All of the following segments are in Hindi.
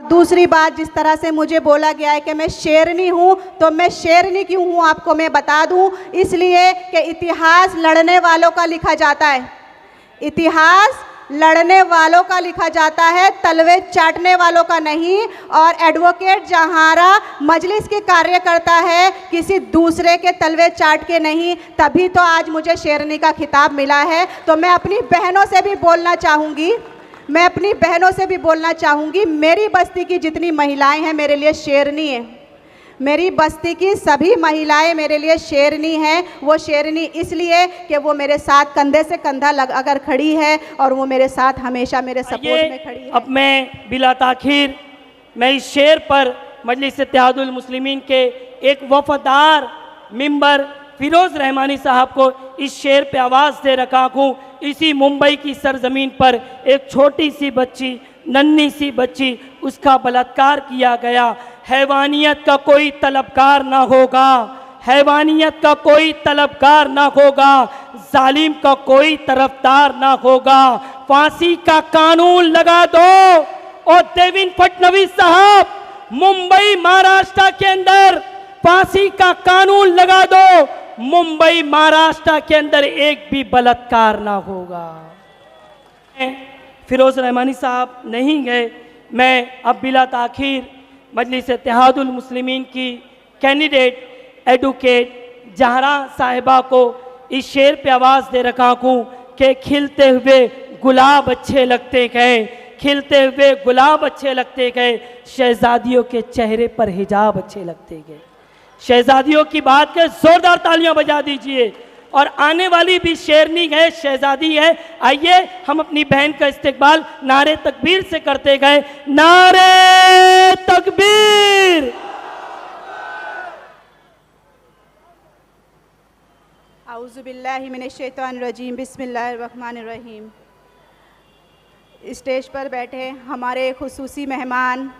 दूसरी बात, जिस तरह से मुझे बोला गया है कि मैं शेरनी हूँ, तो मैं शेरनी क्यों हूँ आपको मैं बता दूँ। इसलिए कि इतिहास लड़ने वालों का लिखा जाता है, इतिहास लड़ने वालों का लिखा जाता है, तलवे चाटने वालों का नहीं। और एडवोकेट जहारा मजलिस के कार्यकर्ता है, किसी दूसरे के तलवे चाट के नहीं, तभी तो आज मुझे शेरनी का खिताब मिला है। तो मैं अपनी बहनों से भी बोलना चाहूँगी, मैं अपनी बहनों से भी बोलना चाहूँगी, मेरी बस्ती की जितनी महिलाएं हैं मेरे लिए शेरनी है, मेरी बस्ती की सभी महिलाएं मेरे लिए शेरनी हैं। वो शेरनी इसलिए कि वो मेरे साथ कंधे से कंधा अगर खड़ी है और वो मेरे साथ हमेशा मेरे सपोर्ट में खड़ी है। अब मैं बिला ताखीर मैं इस शेर पर मजलिस इत्तेहादुल मुस्लिमीन के एक वफादार मेंबर फिरोज़ रहमानी साहब को इस शेर पे आवाज़ दे रखा हूँ। इसी मुंबई की सरजमीन पर एक छोटी सी बच्ची, नन्ही सी बच्ची, उसका बलात्कार किया गया। हैवानियत का कोई तलबकार ना होगा, हैवानियत का कोई तलबकार ना होगा, जालिम का कोई तरफदार ना होगा। फांसी का कानून लगा दो। और देवेंद्र फडणवीस साहब, मुंबई महाराष्ट्र के अंदर फांसी का कानून लगा दो, मुंबई महाराष्ट्र के अंदर एक भी बलात्कार ना होगा। फिरोज़ रहमानी साहब नहीं गए, मैं अब बिला ताखीर मजलिस इत्तेहादुल मुस्लिमीन की कैंडिडेट एडवोकेट जहरा साहिबा को इस शेर पे आवाज़ दे रखा हूँ कि खिलते हुए गुलाब अच्छे लगते गए, खिलते हुए गुलाब अच्छे लगते गए, शहजादियों के चेहरे पर हिजाब अच्छे लगते गए। शहजादियों की बात के जोरदार तालियां बजा दीजिए। और आने वाली भी शेरनी है, शहजादी है। आइए हम अपनी बहन का इस्तकबाल नारे तकबीर से करते गए। नारे तकबीर। औज़ु बिल्लाहि मिनश शैतानिर रजीम, बिस्मिल्लाहिर रहमानिर रहीम। स्टेज पर बैठे हमारे खुसूसी मेहमान,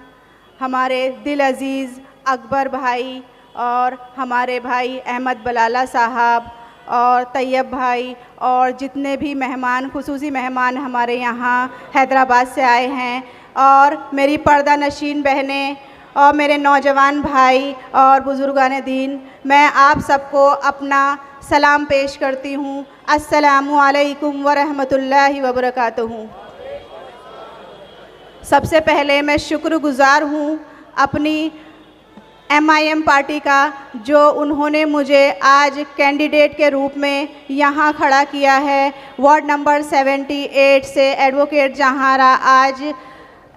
हमारे दिल अजीज़ अकबर भाई और हमारे भाई अहमद बलाला साहब और तैयब भाई और जितने भी मेहमान, खुसूसी मेहमान हमारे यहाँ हैदराबाद से आए हैं, और मेरी पर्दा नशीन बहनें और मेरे नौजवान भाई और बुज़ुर्गान दीन, मैं आप सबको अपना सलाम पेश करती हूँ। अस्सलामु अलैकुम व रहमतुल्लाहि व बरकातुहू। सबसे पहले मैं शुक्रगुज़ार हूँ अपनी MIM पार्टी का, जो उन्होंने मुझे आज कैंडिडेट के रूप में यहाँ खड़ा किया है। वार्ड नंबर 78 से एडवोकेट जहारा आज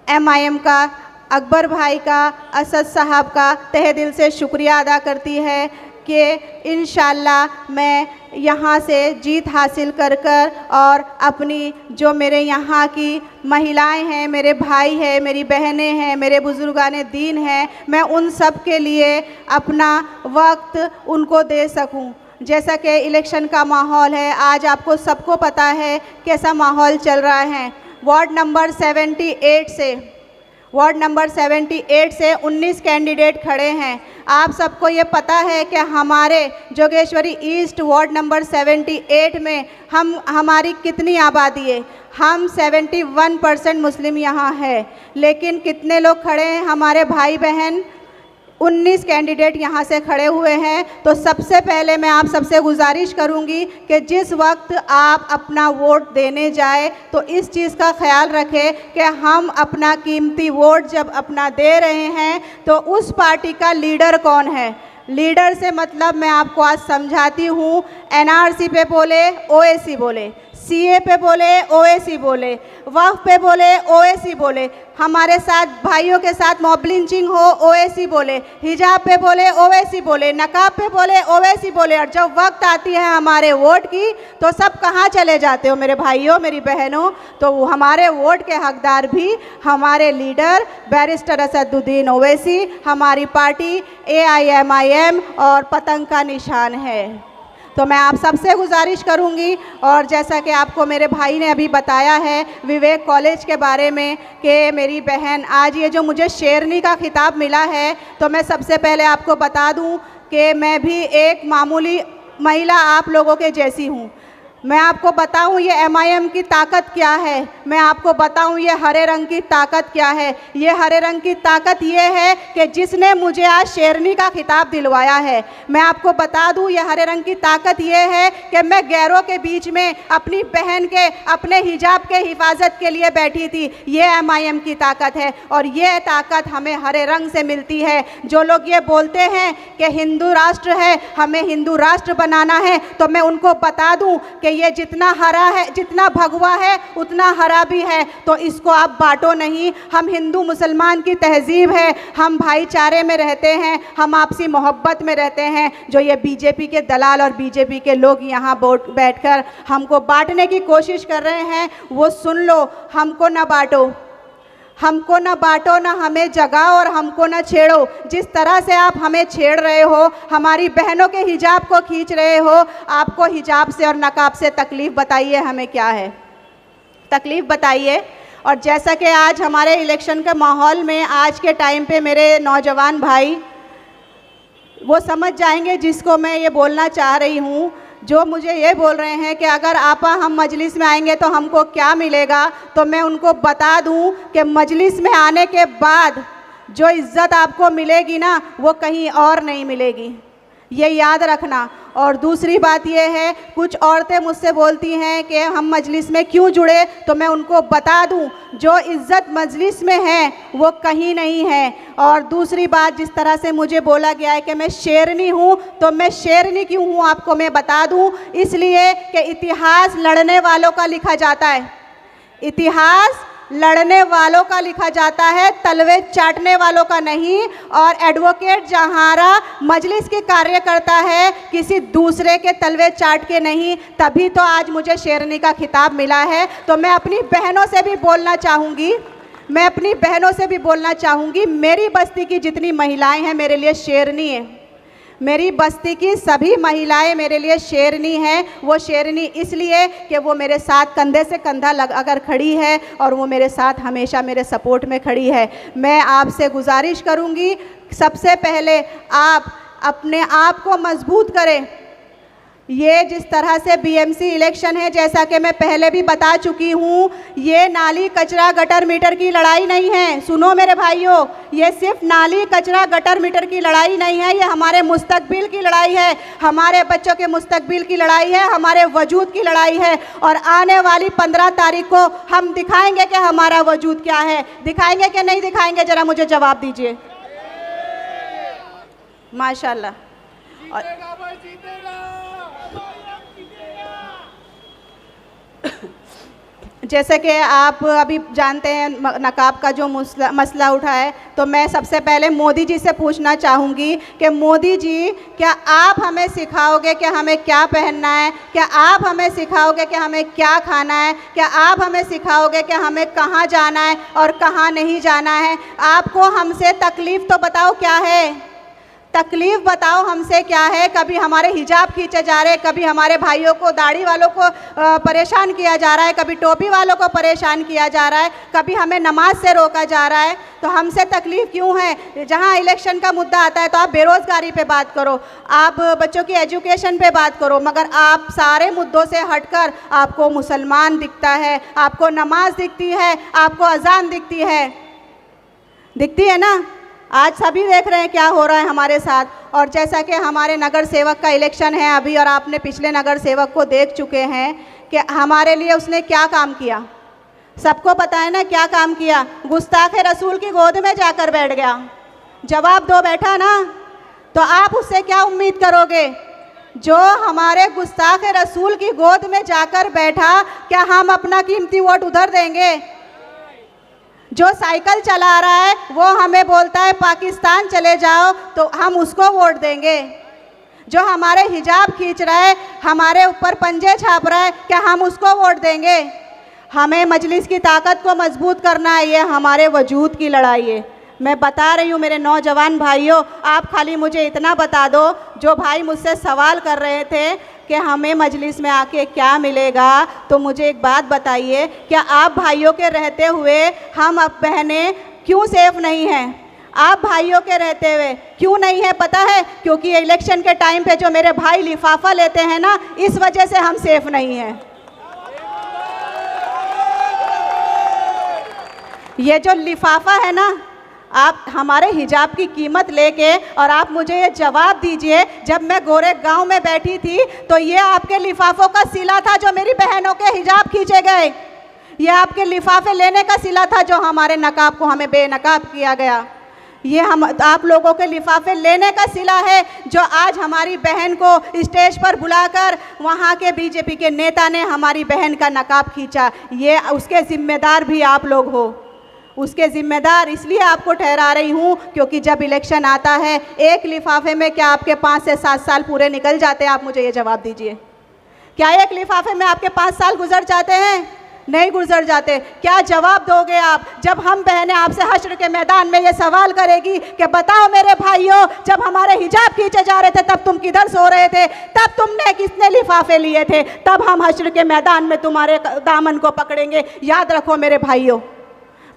MIM का, अकबर भाई का, असद साहब का तहे दिल से शुक्रिया अदा करती है कि इंशाल्लाह मैं यहाँ से जीत हासिल कर और अपनी जो मेरे यहाँ की महिलाएं हैं, मेरे भाई हैं, मेरी बहनें हैं, मेरे बुज़ुर्गान दीन हैं, मैं उन सब के लिए अपना वक्त उनको दे सकूं। जैसा कि इलेक्शन का माहौल है, आज आपको सबको पता है कैसा माहौल चल रहा है। वार्ड नंबर 78 से 19 कैंडिडेट खड़े हैं। आप सबको ये पता है कि हमारे जोगेश्वरी ईस्ट वार्ड नंबर 78 में हमारी कितनी आबादी है। हम 71% मुस्लिम यहाँ है, लेकिन कितने लोग खड़े हैं हमारे भाई बहन, 19 कैंडिडेट यहाँ से खड़े हुए हैं। तो सबसे पहले मैं आप सबसे गुजारिश करूँगी कि जिस वक्त आप अपना वोट देने जाए तो इस चीज़ का ख्याल रखें कि हम अपना कीमती वोट जब अपना दे रहे हैं तो उस पार्टी का लीडर कौन है। लीडर से मतलब मैं आपको आज समझाती हूँ। NRC पे बोले OAC बोले, CA पे बोले OAC बोले, वक्फ पे बोले OAC बोले, हमारे साथ भाइयों के साथ मॉब लिंचिंग हो OAC बोले, हिजाब पे बोले OAC बोले, नकाब पे बोले OAC बोले। और जब वक्त आती है हमारे वोट की तो सब कहाँ चले जाते हो मेरे भाइयों, मेरी बहनों। तो हमारे वोट के हकदार भी हमारे लीडर बैरिस्टर असदुद्दीन ओवैसी, हमारी पार्टी AIMIM और पतंग का निशान है। तो मैं आप सबसे गुजारिश करूंगी, और जैसा कि आपको मेरे भाई ने अभी बताया है विवेक कॉलेज के बारे में कि मेरी बहन आज ये जो मुझे शेरनी का खिताब मिला है, तो मैं सबसे पहले आपको बता दूं कि मैं भी एक मामूली महिला आप लोगों के जैसी हूं। मैं आपको बताऊं ये MIM की ताकत क्या है। मैं आपको बताऊं ये हरे रंग की ताकत क्या है। ये हरे रंग की ताकत ये है कि जिसने मुझे आज शेरनी का खिताब दिलवाया है। मैं आपको बता दूं ये हरे रंग की ताकत ये है कि मैं गैरों के बीच में अपनी बहन के अपने हिजाब के हिफाजत के लिए बैठी थी। ये MIM की ताकत है और ये ताकत हमें हरे रंग से मिलती है। जो लोग ये बोलते हैं कि हिंदू राष्ट्र है, हमें हिंदू राष्ट्र बनाना है, तो मैं उनको बता दूं कि ये जितना हरा है, जितना भगवा है उतना हरा भी है। तो इसको आप बांटो नहीं। हम हिंदू मुसलमान की तहजीब है, हम भाईचारे में रहते हैं, हम आपसी मोहब्बत में रहते हैं। जो ये बीजेपी के दलाल और बीजेपी के लोग यहाँ बैठकर हमको बांटने की कोशिश कर रहे हैं, वो सुन लो, हमको ना बांटो, हमको ना बांटो, ना हमें जगाओ और हमको ना छेड़ो। जिस तरह से आप हमें छेड़ रहे हो, हमारी बहनों के हिजाब को खींच रहे हो, आपको हिजाब से और नकाब से तकलीफ़ बताइए हमें क्या है, तकलीफ़ बताइए। और जैसा कि आज हमारे इलेक्शन के माहौल में आज के टाइम पे मेरे नौजवान भाई वो समझ जाएंगे जिसको मैं ये बोलना चाह रही हूँ, जो मुझे ये बोल रहे हैं कि अगर आपा हम मजलिस में आएंगे तो हमको क्या मिलेगा। तो मैं उनको बता दूं कि मजलिस में आने के बाद जो इज़्ज़त आपको मिलेगी ना वो कहीं और नहीं मिलेगी, ये याद रखना। और दूसरी बात ये है, कुछ औरतें मुझसे बोलती हैं कि हम मजलिस में क्यों जुड़े, तो मैं उनको बता दूं जो इज़्ज़त मजलिस में है वो कहीं नहीं है। और दूसरी बात, जिस तरह से मुझे बोला गया है कि मैं शेरनी हूँ, तो मैं शेरनी क्यों हूँ आपको मैं बता दूं। इसलिए कि इतिहास लड़ने वालों का लिखा जाता है, इतिहास लड़ने वालों का लिखा जाता है, तलवे चाटने वालों का नहीं। और एडवोकेट जहारा मजलिस के कार्य करता है, किसी दूसरे के तलवे चाट के नहीं। तभी तो आज मुझे शेरनी का खिताब मिला है। तो मैं अपनी बहनों से भी बोलना चाहूँगी, मैं अपनी बहनों से भी बोलना चाहूँगी, मेरी बस्ती की जितनी महिलाएं हैं मेरे लिए शेरनी है। मेरी बस्ती की सभी महिलाएं मेरे लिए शेरनी हैं। वो शेरनी इसलिए कि वो मेरे साथ कंधे से कंधा लगाकर खड़ी है और वो मेरे साथ हमेशा मेरे सपोर्ट में खड़ी है। मैं आपसे गुजारिश करूंगी, सबसे पहले आप अपने आप को मजबूत करें। ये जिस तरह से BMC इलेक्शन है, जैसा कि मैं पहले भी बता चुकी हूँ, ये नाली कचरा गटर मीटर की लड़ाई नहीं है। सुनो मेरे भाइयों, ये सिर्फ नाली कचरा गटर मीटर की लड़ाई नहीं है, ये हमारे मुस्तकबिल की लड़ाई है, हमारे बच्चों के मुस्तकबिल की लड़ाई है, हमारे वजूद की लड़ाई है। और आने वाली 15 तारीख को हम दिखाएंगे कि हमारा वजूद क्या है। दिखाएंगे कि नहीं दिखाएंगे, ज़रा मुझे जवाब दीजिए। माशाल्लाह। और जैसे कि आप अभी जानते हैं नकाब का जो मसला उठा है, तो मैं सबसे पहले मोदी जी से पूछना चाहूँगी कि मोदी जी, क्या आप हमें सिखाओगे कि हमें क्या पहनना है? क्या आप हमें सिखाओगे कि हमें क्या खाना है? क्या आप हमें सिखाओगे कि हमें कहाँ जाना है और कहाँ नहीं जाना है? आपको हमसे तकलीफ़ तो बताओ क्या है, तकलीफ़ बताओ हमसे क्या है। कभी हमारे हिजाब खींचे जा रहे हैं, कभी हमारे भाइयों को, दाढ़ी वालों को परेशान किया जा रहा है, कभी टोपी वालों को परेशान किया जा रहा है, कभी हमें नमाज से रोका जा रहा है। तो हमसे तकलीफ़ क्यों है? जहाँ इलेक्शन का मुद्दा आता है तो आप बेरोज़गारी पे बात करो, आप बच्चों की एजुकेशन पे बात करो, मगर आप सारे मुद्दों से हटकर आपको मुसलमान दिखता है, आपको नमाज दिखती है, आपको अजान दिखती है ना। आज सभी देख रहे हैं क्या हो रहा है हमारे साथ। और जैसा कि हमारे नगर सेवक का इलेक्शन है अभी, और आपने पिछले नगर सेवक को देख चुके हैं कि हमारे लिए उसने क्या काम किया, सबको पता है ना क्या काम किया। गुस्ताखे रसूल की गोद में जाकर बैठ गया, जवाब दो बैठा ना, तो आप उससे क्या उम्मीद करोगे? जो हमारे गुस्ताखे रसूल की गोद में जाकर बैठा, क्या हम अपना कीमती वोट उधर देंगे? जो साइकिल चला रहा है वो हमें बोलता है पाकिस्तान चले जाओ, तो हम उसको वोट देंगे? जो हमारे हिजाब खींच रहा है, हमारे ऊपर पंजे छाप रहा है, क्या हम उसको वोट देंगे? हमें मजलिस की ताकत को मजबूत करना है, ये हमारे वजूद की लड़ाई है। मैं बता रही हूँ मेरे नौजवान भाइयों, आप खाली मुझे इतना बता दो, जो भाई मुझसे सवाल कर रहे थे कि हमें मजलिस में आके क्या मिलेगा, तो मुझे एक बात बताइए, क्या आप भाइयों के रहते हुए हम अब बहनें क्यों सेफ नहीं हैं? आप भाइयों के रहते हुए क्यों नहीं है पता है? क्योंकि इलेक्शन के टाइम पे जो मेरे भाई लिफाफा लेते हैं ना, इस वजह से हम सेफ नहीं हैं। ये जो लिफाफा है ना, आप हमारे हिजाब की कीमत लेके और आप मुझे ये जवाब दीजिए, जब मैं गोरे गांव में बैठी थी तो ये आपके लिफाफों का सिला था जो मेरी बहनों के हिजाब खींचे गए। ये आपके लिफाफे लेने का सिला था जो हमारे नकाब को हमें बेनकाब किया गया। ये हम आप लोगों के लिफाफे लेने का सिला है जो आज हमारी बहन को स्टेज पर बुलाकर वहाँ के बीजेपी के नेता ने हमारी बहन का नकाब खींचा। ये उसके ज़िम्मेदार भी आप लोग हो। उसके ज़िम्मेदार इसलिए आपको ठहरा रही हूँ क्योंकि जब इलेक्शन आता है, एक लिफाफे में क्या आपके 5 से 7 साल पूरे निकल जाते हैं? आप मुझे ये जवाब दीजिए। क्या एक लिफाफे में आपके 5 साल गुजर जाते हैं? नहीं गुजर जाते। क्या जवाब दोगे आप जब हम बहनें आपसे हश्र के मैदान में ये सवाल करेगी कि बताओ मेरे भाइयों, जब हमारे हिजाब खींचे जा रहे थे तब तुम किधर सो रहे थे? तब तुमने कितने लिफाफे लिए थे? तब हम हश्र के मैदान में तुम्हारे दामन को पकड़ेंगे। याद रखो मेरे भाइयों,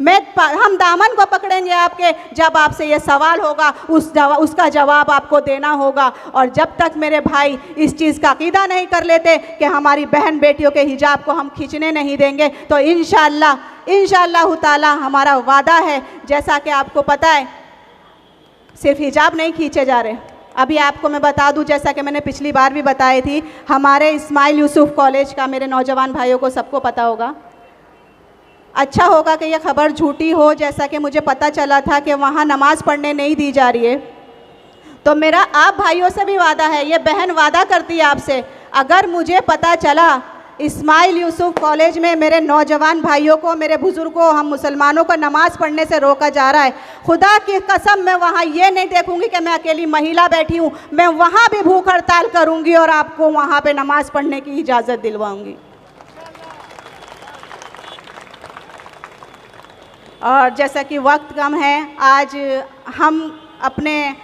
हम दामन को पकड़ेंगे आपके जब आपसे ये सवाल होगा, उसका जवाब आपको देना होगा। और जब तक मेरे भाई इस चीज़ का अकीदा नहीं कर लेते कि हमारी बहन बेटियों के हिजाब को हम खींचने नहीं देंगे, तो इंशाअल्लाह ताला हमारा वादा है, जैसा कि आपको पता है, सिर्फ हिजाब नहीं खींचे जा रहे। अभी आपको मैं बता दूं, जैसा कि मैंने पिछली बार भी बताई थी, हमारे इस्माइल यूसुफ कॉलेज का, मेरे नौजवान भाइयों को सबको पता होगा, अच्छा होगा कि यह खबर झूठी हो, जैसा कि मुझे पता चला था कि वहाँ नमाज़ पढ़ने नहीं दी जा रही है। तो मेरा आप भाइयों से भी वादा है, ये बहन वादा करती है आपसे, अगर मुझे पता चला इस्माइल यूसुफ कॉलेज में मेरे नौजवान भाइयों को, मेरे बुज़ुर्गों, हम मुसलमानों को नमाज़ पढ़ने से रोका जा रहा है, खुदा की कसम मैं वहाँ ये नहीं देखूँगी कि मैं अकेली महिला बैठी हूँ, मैं वहाँ भी भूख हड़ताल करूँगी और आपको वहाँ पर नमाज़ पढ़ने की इजाज़त दिलवाऊँगी। और जैसा कि वक्त कम है, आज हम अपने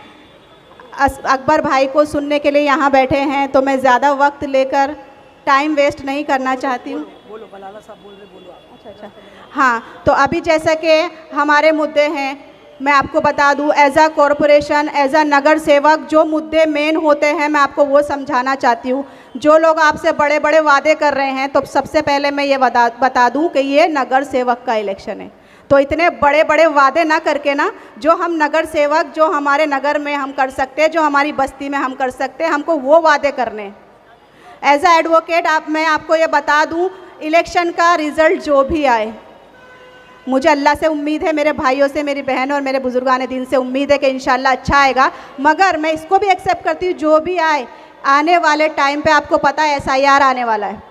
अकबर भाई को सुनने के लिए यहाँ बैठे हैं, तो मैं ज़्यादा वक्त लेकर टाइम वेस्ट नहीं करना चाहती हूँ। बोलो बलाला साहब बोल रहे, बोलो आप। अच्छा, हाँ, तो अभी जैसा कि हमारे मुद्दे हैं, मैं आपको बता दूँ, as a corporation, as a नगर सेवक, जो मुद्दे मेन होते हैं मैं आपको वो समझाना चाहती हूँ। जो लोग आपसे बड़े बड़े वादे कर रहे हैं, तो सबसे पहले मैं ये बता दूँ कि ये नगर सेवक का इलेक्शन है, तो इतने बड़े बड़े वादे ना करके ना, जो हम नगर सेवक, जो हमारे नगर में हम कर सकते हैं, जो हमारी बस्ती में हम कर सकते हैं, हमको वो वादे करने। एज अ एडवोकेट मैं आपको ये बता दूं, इलेक्शन का रिज़ल्ट जो भी आए, मुझे अल्लाह से उम्मीद है, मेरे भाइयों से, मेरी बहन और मेरे बुजुर्गान दीन से उम्मीद है कि इंशाल्लाह अच्छा आएगा। मगर मैं इसको भी एक्सेप्ट करती हूँ, जो भी आए, आने वाले टाइम पे आपको पता है SIR आने वाला है।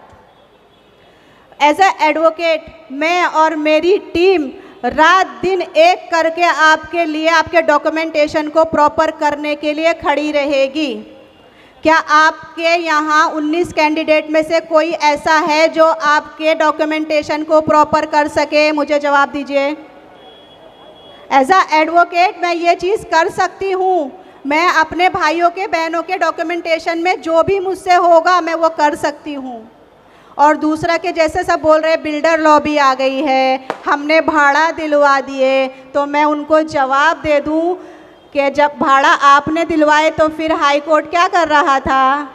एज अ एडवोकेट मैं और मेरी टीम रात दिन एक करके आपके लिए, आपके डॉक्यूमेंटेशन को प्रॉपर करने के लिए खड़ी रहेगी। क्या आपके यहाँ 19 कैंडिडेट में से कोई ऐसा है जो आपके डॉक्यूमेंटेशन को प्रॉपर कर सके? मुझे जवाब दीजिए। एज अ एडवोकेट मैं ये चीज़ कर सकती हूँ, मैं अपने भाइयों के, बहनों के डॉक्यूमेंटेशन में जो भी मुझसे होगा मैं वो कर सकती हूँ। और दूसरा कि जैसे सब बोल रहे बिल्डर लॉबी आ गई है, हमने भाड़ा दिलवा दिए, तो मैं उनको जवाब दे दूं कि जब भाड़ा आपने दिलवाए तो फिर हाई कोर्ट क्या कर रहा था?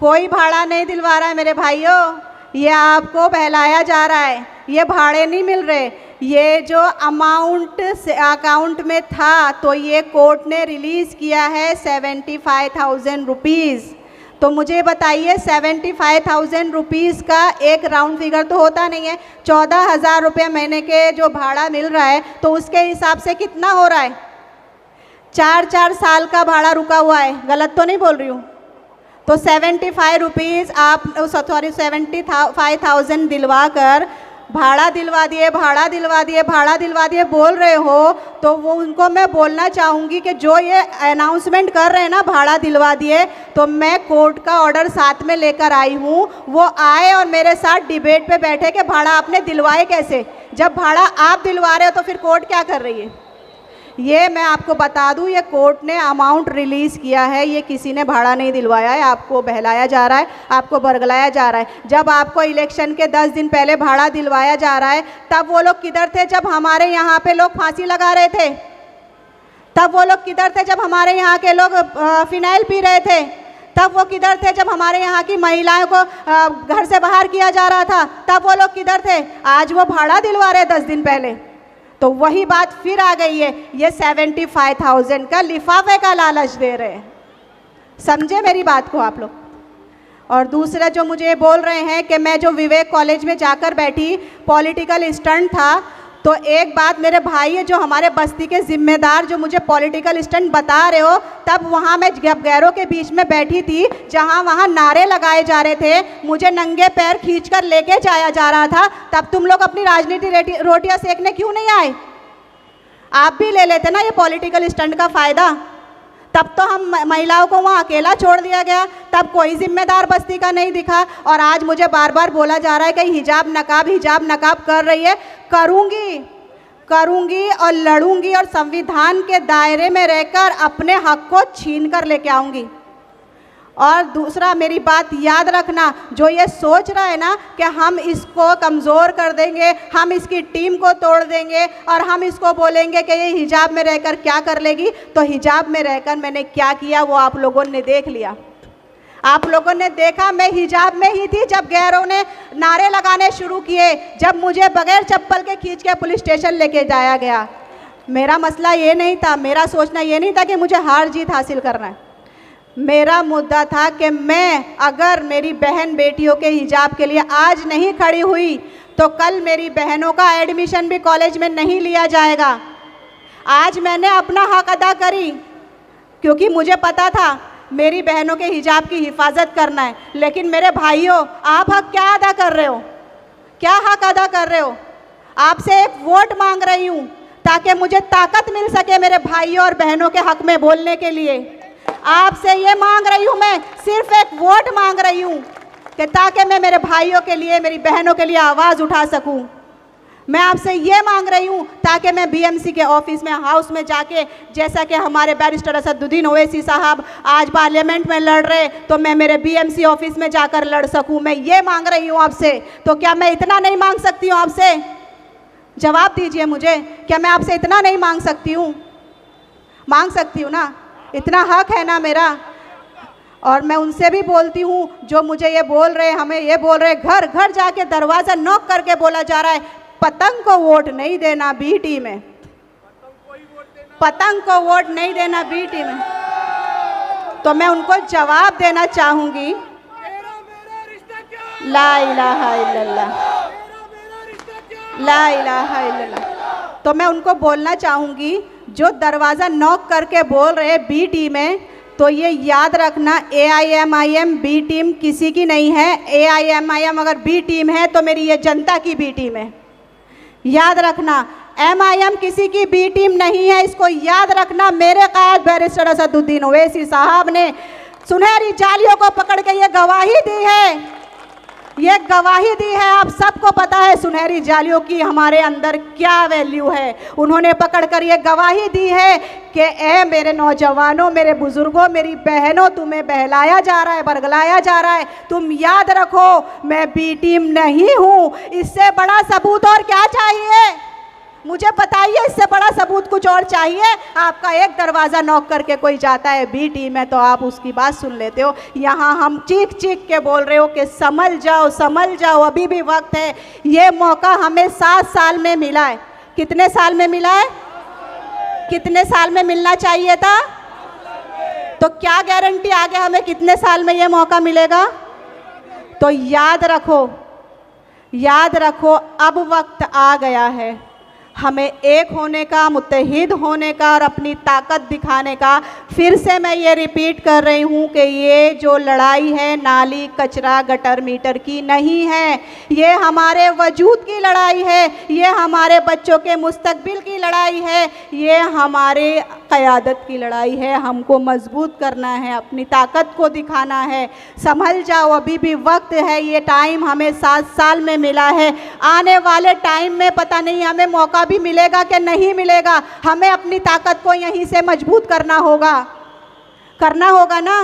कोई भाड़ा नहीं दिलवा रहा है मेरे भाइयों, ये आपको बहलाया जा रहा है, ये भाड़े नहीं मिल रहे। ये जो अमाउंट अकाउंट में था तो ये कोर्ट ने रिलीज़ किया है 75,000 रुपीज़। तो मुझे बताइए 75,000 रुपीज़ का एक राउंड फिगर तो होता नहीं है, 14,000 रुपये महीने के जो भाड़ा मिल रहा है, तो उसके हिसाब से कितना हो रहा है? 4 साल का भाड़ा रुका हुआ है, गलत तो नहीं बोल रही हूँ? तो 75 रुपीज़ आप 75,000 दिलवा कर भाड़ा दिलवा दिए बोल रहे हो, तो वो उनको मैं बोलना चाहूँगी कि जो ये अनाउंसमेंट कर रहे हैं ना भाड़ा दिलवा दिए, तो मैं कोर्ट का ऑर्डर साथ में लेकर आई हूँ, वो आए और मेरे साथ डिबेट पे बैठे कि भाड़ा आपने दिलवाए कैसे। जब भाड़ा आप दिलवा रहे हो तो फिर कोर्ट क्या कर रही है? ये मैं आपको बता दूं, ये कोर्ट ने अमाउंट रिलीज़ किया है, ये किसी ने भाड़ा नहीं दिलवाया है। आपको बहलाया जा रहा है, आपको बरगलाया जा रहा है। जब आपको इलेक्शन के 10 दिन पहले भाड़ा दिलवाया जा रहा है, तब वो लोग किधर थे जब हमारे यहाँ पे लोग फांसी लगा रहे थे? तब वो लोग किधर थे जब हमारे यहाँ के लोग फिनाइल पी रहे थे? तब वो किधर थे जब हमारे यहाँ की महिलाओं को घर से बाहर किया जा रहा था? तब वो लोग किधर थे? आज वो भाड़ा दिलवा रहे 10 दिन पहले। तो वही बात फिर आ गई है, ये 75,000 का लिफाफे का लालच दे रहे हैं। समझे मेरी बात को आप लोग। और दूसरा जो मुझे बोल रहे हैं कि मैं जो विवेक कॉलेज में जाकर बैठी, पॉलिटिकल स्टंट था, तो एक बात मेरे भाई है जो हमारे बस्ती के जिम्मेदार जो मुझे पॉलिटिकल स्टंट बता रहे हो, तब वहाँ मैं गैरों के बीच में बैठी थी जहाँ वहाँ नारे लगाए जा रहे थे, मुझे नंगे पैर खींचकर लेके जाया जा रहा था, तब तुम लोग अपनी राजनीति रोटियां सेकने क्यों नहीं आए? आप भी ले लेते ना ये पॉलिटिकल स्टंट का फ़ायदा। तब तो हम महिलाओं को वहाँ अकेला छोड़ दिया गया, तब कोई जिम्मेदार बस्ती का नहीं दिखा। और आज मुझे बार बार बोला जा रहा है कि हिजाब नकाब कर रही है। करूँगी और लड़ूंगी और संविधान के दायरे में रहकर अपने हक को छीन कर लेके आऊँगी। और दूसरा मेरी बात याद रखना, जो ये सोच रहा है ना कि हम इसको कमज़ोर कर देंगे, हम इसकी टीम को तोड़ देंगे और हम इसको बोलेंगे कि ये हिजाब में रहकर क्या कर लेगी, तो हिजाब में रहकर मैंने क्या किया वो आप लोगों ने देख लिया। आप लोगों ने देखा, मैं हिजाब में ही थी जब गैरों ने नारे लगाने शुरू किए, जब मुझे बगैर चप्पल के खींच के पुलिस स्टेशन लेके जाया गया। मेरा मसला ये नहीं था, मेरा सोचना ये नहीं था कि मुझे हार जीत हासिल करना है। मेरा मुद्दा था कि मैं अगर मेरी बहन बेटियों के हिजाब के लिए आज नहीं खड़ी हुई तो कल मेरी बहनों का एडमिशन भी कॉलेज में नहीं लिया जाएगा। आज मैंने अपना हक अदा करी क्योंकि मुझे पता था मेरी बहनों के हिजाब की हिफाजत करना है। लेकिन मेरे भाइयों, आप हक क्या अदा कर रहे हो? क्या हक अदा कर रहे हो? आपसे एक वोट मांग रही हूँ ताकि मुझे ताकत मिल सके मेरे भाइयों और बहनों के हक में बोलने के लिए। आपसे ये मांग रही हूँ, मैं सिर्फ एक वोट मांग रही हूँ कि ताकि मैं मेरे भाइयों के लिए, मेरी बहनों के लिए आवाज़ उठा सकूँ। मैं आपसे ये मांग रही हूँ ताकि मैं बीएमसी के ऑफिस में, हाउस में जाके, जैसा कि हमारे बैरिस्टर असदुद्दीन ओवैसी साहब आज पार्लियामेंट में लड़ रहे, तो मैं मेरे बीएमसी ऑफिस में जाकर लड़ सकूँ। मैं ये मांग रही हूँ आपसे। तो क्या मैं इतना नहीं मांग सकती हूँ आपसे? जवाब दीजिए मुझे, क्या मैं आपसे इतना नहीं मांग सकती हूँ? मांग सकती हूँ ना? इतना हक है ना मेरा। और मैं उनसे भी बोलती हूँ जो मुझे ये बोल रहे, हमें ये बोल रहे, घर घर जाके दरवाज़ा नॉक करके बोला जा रहा है पतंग को वोट नहीं देना बीटी में, पतंग को वोट नहीं देना बीटी में। तो मैं उनको जवाब देना चाहूँगी, ला इलाहा इल्लल्लाह, ला इलाहा इल्लल्लाह। तो मैं उनको बोलना चाहूँगी जो दरवाज़ा नॉक करके बोल रहे बी टीम में, तो ये याद रखना AIMIM बी टीम किसी की नहीं है। AIMIM अगर बी टीम है तो मेरी ये जनता की बी टीम है। याद रखना, MIM किसी की बी टीम नहीं है, इसको याद रखना। मेरे कायद बैरिस्टर असदुद्दीन ओवैसी साहब ने सुनहरी जालियों को पकड़ के ये गवाही दी है, ये गवाही दी है। आप सबको पता है सुनहरी जालियों की हमारे अंदर क्या वैल्यू है। उन्होंने पकड़कर ये गवाही दी है कि ए मेरे नौजवानों, मेरे बुजुर्गों, मेरी बहनों, तुम्हें बहलाया जा रहा है, बरगलाया जा रहा है। तुम याद रखो मैं बी टीम नहीं हूँ। इससे बड़ा सबूत और क्या चाहिए? मुझे बताइए, इससे बड़ा सबूत कुछ और चाहिए? आपका एक दरवाज़ा नॉक करके कोई जाता है बी टीम है तो आप उसकी बात सुन लेते हो। यहाँ हम चीख चीख के बोल रहे हो कि संभल जाओ, संभल जाओ, अभी भी वक्त है। ये मौका हमें 7 साल में मिला है। कितने साल में मिला है? कितने साल में मिलना चाहिए था? तो क्या गारंटी आगे हमें कितने साल में ये मौका मिलेगा? तो याद रखो, याद रखो, अब वक्त आ गया है हमें एक होने का, मुत्तहिद होने का और अपनी ताकत दिखाने का। फिर से मैं ये रिपीट कर रही हूँ कि ये जो लड़ाई है नाली, कचरा, गटर, मीटर की नहीं है। ये हमारे वजूद की लड़ाई है, ये हमारे बच्चों के मुस्तकबिल की लड़ाई है, ये हमारे क़यादत की लड़ाई है। हमको मजबूत करना है, अपनी ताकत को दिखाना है। संभल जाओ, अभी भी वक्त है। ये टाइम हमें 7 साल में मिला है। आने वाले टाइम में पता नहीं हमें मौका भी मिलेगा कि नहीं मिलेगा। हमें अपनी ताकत को यहीं से मजबूत करना होगा, करना होगा ना।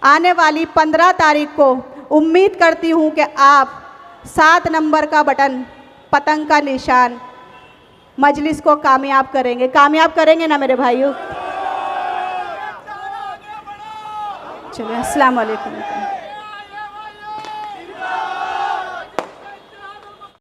आने वाली 15 तारीख को उम्मीद करती हूँ कि आप 7 नंबर का बटन, पतंग का निशान, मजलिस को कामयाब करेंगे। कामयाब करेंगे ना मेरे भाइयों? चलिए, अस्सलाम वालेकुम।